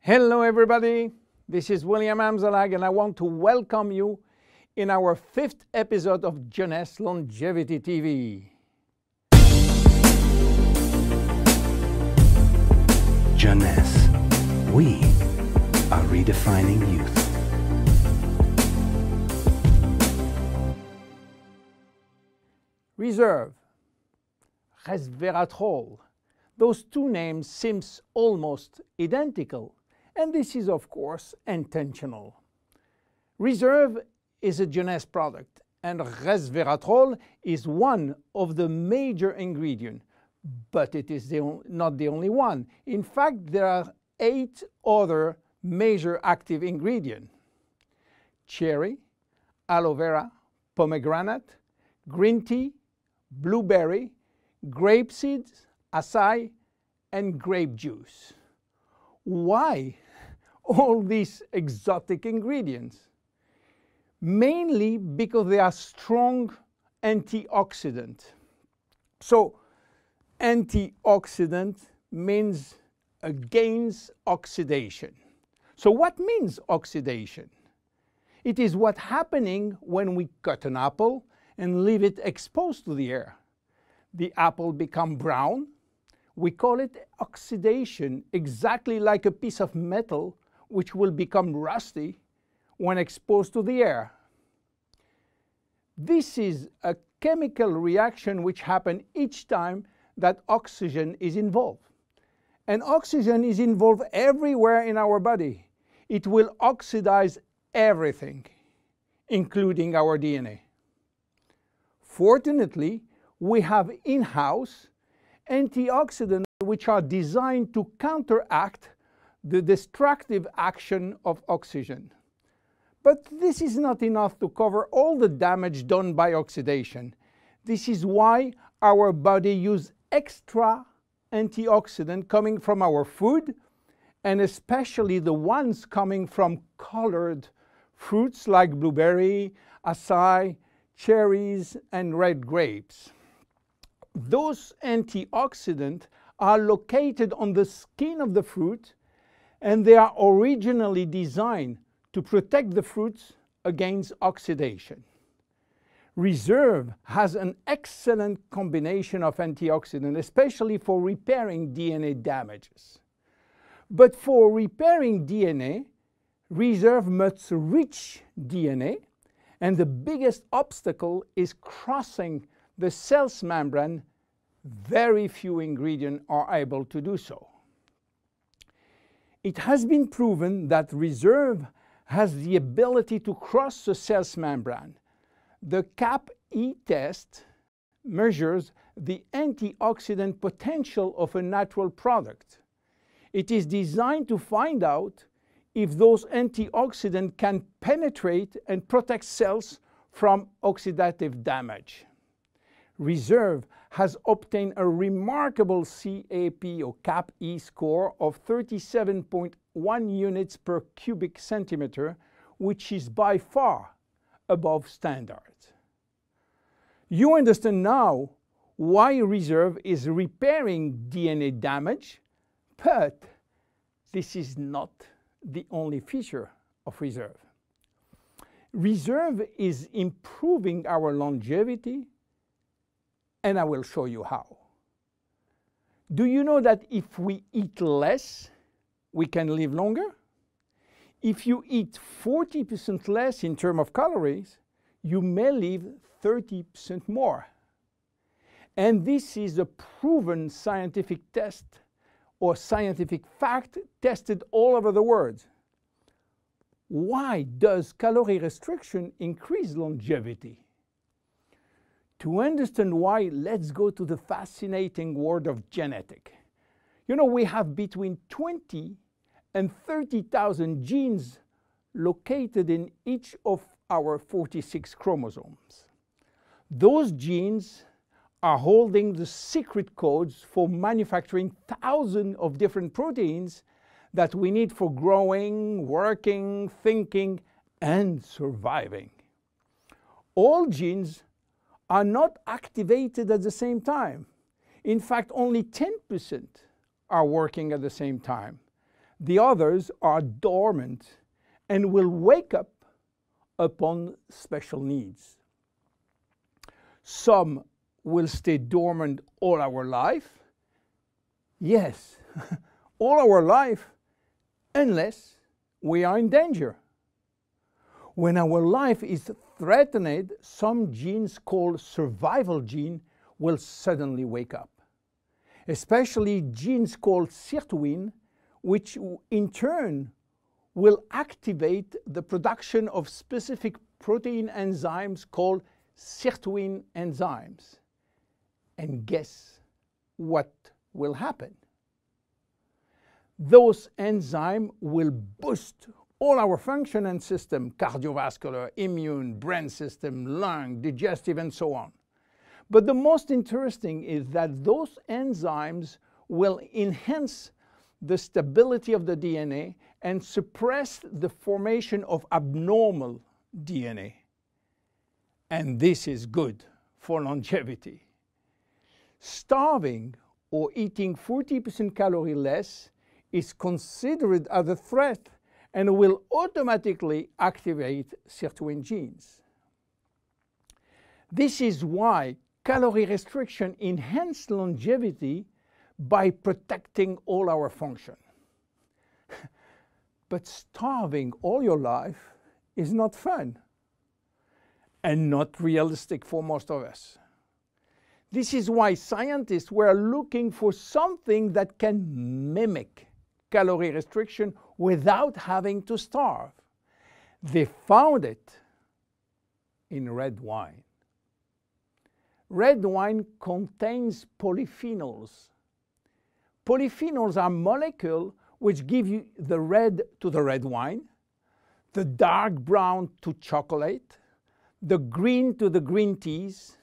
Hello everybody, this is William Amzalag and I want to welcome you in our 5th episode of Jeunesse Longevity TV. Jeunesse, we are redefining youth. Reserve, resveratrol. Those two names seem almost identical, and this is of course intentional. Reserve is a Jeunesse product, and resveratrol is one of the major ingredients, but it is not the only one. In fact, there are 8 other major active ingredients: cherry, aloe vera, pomegranate, green tea, blueberry, grape seeds, acai, and grape juice. Why all these exotic ingredients? Mainly because they are strong antioxidants. So, antioxidant means against oxidation. So what means oxidation? It is what's happening when we cut an apple and leave it exposed to the air. The apple becomes brown. We call it oxidation, exactly like a piece of metal which will become rusty when exposed to the air. This is a chemical reaction which happens each time that oxygen is involved. And oxygen is involved everywhere in our body. It will oxidize everything, including our DNA. Fortunately, we have in-house antioxidants which are designed to counteract the destructive action of oxygen. But this is not enough to cover all the damage done by oxidation. This is why our body uses extra antioxidants coming from our food, and especially the ones coming from colored fruits like blueberry, acai, cherries, and red grapes. Those antioxidants are located on the skin of the fruit, and they are originally designed to protect the fruits against oxidation. Reserve has an excellent combination of antioxidants, especially for repairing DNA damages. But for repairing DNA, Reserve must reach DNA, and the biggest obstacle is crossing the cell's membrane. Very few ingredients are able to do so. It has been proven that Reserve has the ability to cross the cell's membrane. The CAP-E test measures the antioxidant potential of a natural product. It is designed to find out if those antioxidants can penetrate and protect cells from oxidative damage. Reserve has obtained a remarkable CAP or CAP-E score of 37.1 units per cubic centimeter, which is by far above standard. You understand now why Reserve is repairing DNA damage, but this is not the only feature of Reserve. Reserve is improving our longevity, and I will show you how. Do you know that if we eat less, we can live longer? If you eat 40% less in terms of calories, you may live 30% more. And this is a proven scientific test or scientific fact tested all over the world. Why does calorie restriction increase longevity? To understand why, let's go to the fascinating world of genetics. You know, we have between 20 and 30,000 genes located in each of our 46 chromosomes. Those genes are holding the secret codes for manufacturing thousands of different proteins that we need for growing, working, thinking, and surviving. All genes are not activated at the same time. In fact, only 10% are working at the same time. The others are dormant and will wake up upon special needs. Some will stay dormant all our life. Yes, all our life, unless we are in danger. When our life is threatened, some genes called survival gene will suddenly wake up. Especially genes called sirtuin, which in turn will activate the production of specific protein enzymes called sirtuin enzymes. And guess what will happen? Those enzymes will boost all our function and system, cardiovascular, immune, brain system, lung, digestive, and so on. But the most interesting is that those enzymes will enhance the stability of the DNA and suppress the formation of abnormal DNA. And this is good for longevity. Starving or eating 40% calorie less is considered as a threat and will automatically activate sirtuin genes. This is why calorie restriction enhances longevity by protecting all our function. But starving all your life is not fun and not realistic for most of us. This is why scientists were looking for something that can mimic calorie restriction without having to starve. They found it in red wine. Red wine contains polyphenols. Polyphenols are molecules which give you the red to the red wine, the dark brown to chocolate, the green to the green teas.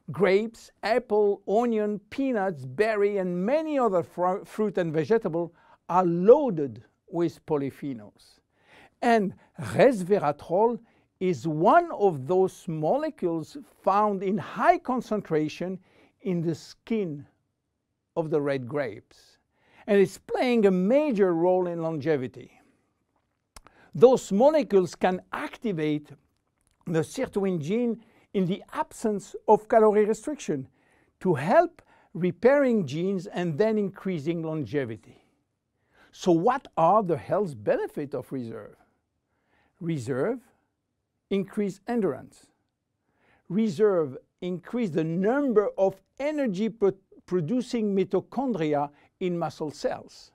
Grapes, apple, onion, peanuts, berry, and many other fruit and vegetables are loaded with polyphenols. And resveratrol is one of those molecules found in high concentration in the skin of the red grapes. And it's playing a major role in longevity. Those molecules can activate the sirtuin gene in the absence of calorie restriction to help repairing genes and then increasing longevity. So what are the health benefits of reserve? Reserve increase endurance. Reserve increase the number of energy-producing mitochondria in muscle cells.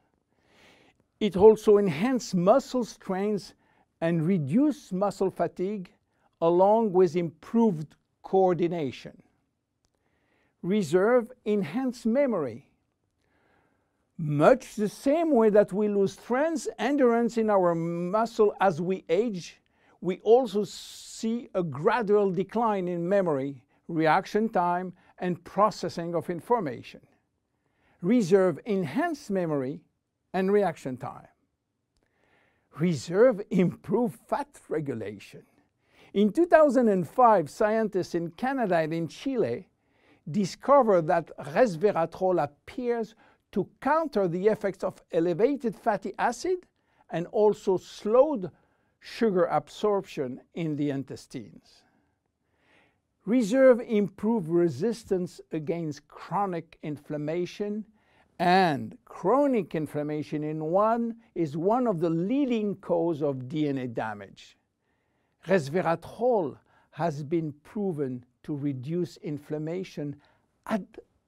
It also enhances muscle strength and reduces muscle fatigue, along with improved coordination. Reserve enhances memory. Much the same way that we lose strength, endurance in our muscle as we age, we also see a gradual decline in memory, reaction time, and processing of information. Reserve enhances memory and reaction time. Reserve improves fat regulation. In 2005, scientists in Canada and in Chile discovered that resveratrol appears to counter the effects of elevated fatty acid and also slowed sugar absorption in the intestines. Reserve improves resistance against chronic inflammation, and chronic inflammation is one of the leading causes of DNA damage. Resveratrol has been proven to reduce inflammation at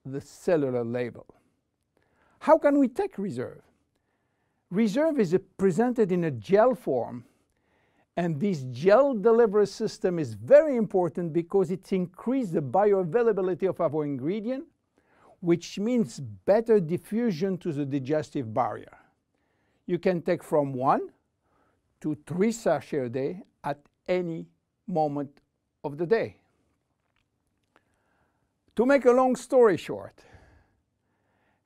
the cellular level. How can we take reserve? Reserve is presented in a gel form, and this gel delivery system is very important because it increases the bioavailability of our ingredient, which means better diffusion to the digestive barrier. You can take from 1 to 3 sachets a day at any moment of the day. To make a long story short,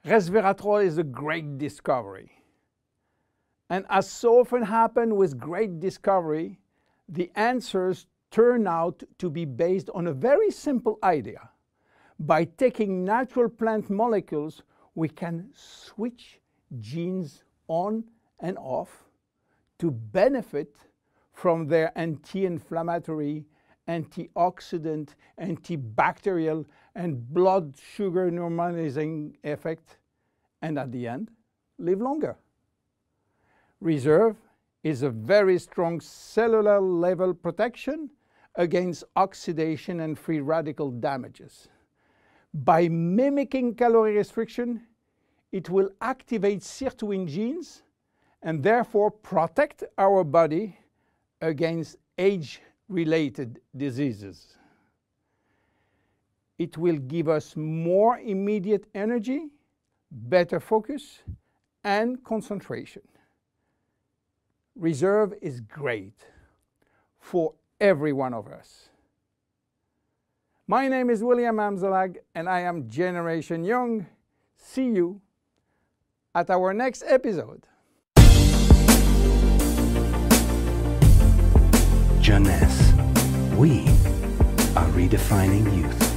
resveratrol is a great discovery. And as so often happens with great discovery, the answers turn out to be based on a very simple idea. By taking natural plant molecules, we can switch genes on and off to benefit from their anti-inflammatory, antioxidant, antibacterial, and blood sugar normalizing effect, and at the end, live longer. Reserve is a very strong cellular level protection against oxidation and free radical damages. By mimicking calorie restriction, it will activate sirtuin genes and therefore protect our body against age-related diseases. It will give us more immediate energy, better focus, and concentration. Reserve is great for every one of us. My name is William Amzalag, and I am Generation Young. See you at our next episode. Jeunesse. We are redefining youth.